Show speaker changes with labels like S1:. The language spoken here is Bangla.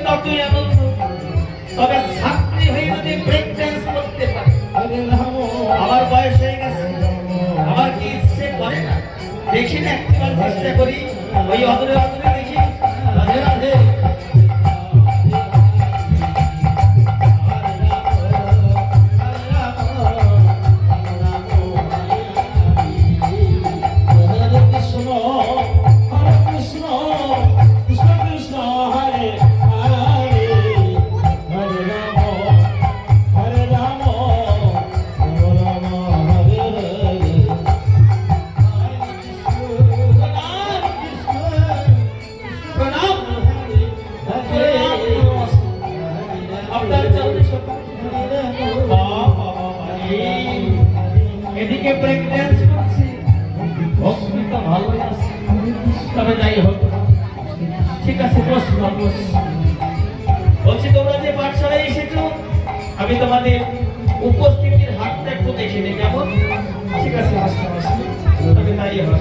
S1: ততই আনন্দ। তবে ছাত্রী হয়ে যদি ব্রেক ড্যান্স করতে পারে, আমার বয়স হয়ে গেছে, আমার কি ইচ্ছে করে না দেখি না একবার চেষ্টা করি, ওই অদূরে অদূরে দেখি। রাধে রাধে। এদিকে ব্রেক ড্যান্স করছে, ভক্তিটা ভালো আছে। তবে যাই হোক, ঠিক আছে, বলছি তোমরা যে পাঠশালায় এসেছো, আমি তোমাদের উপস্থিতির হাতটা একটু দেখে নিই, কেমন? ঠিক আছে, তবে তাই হবে।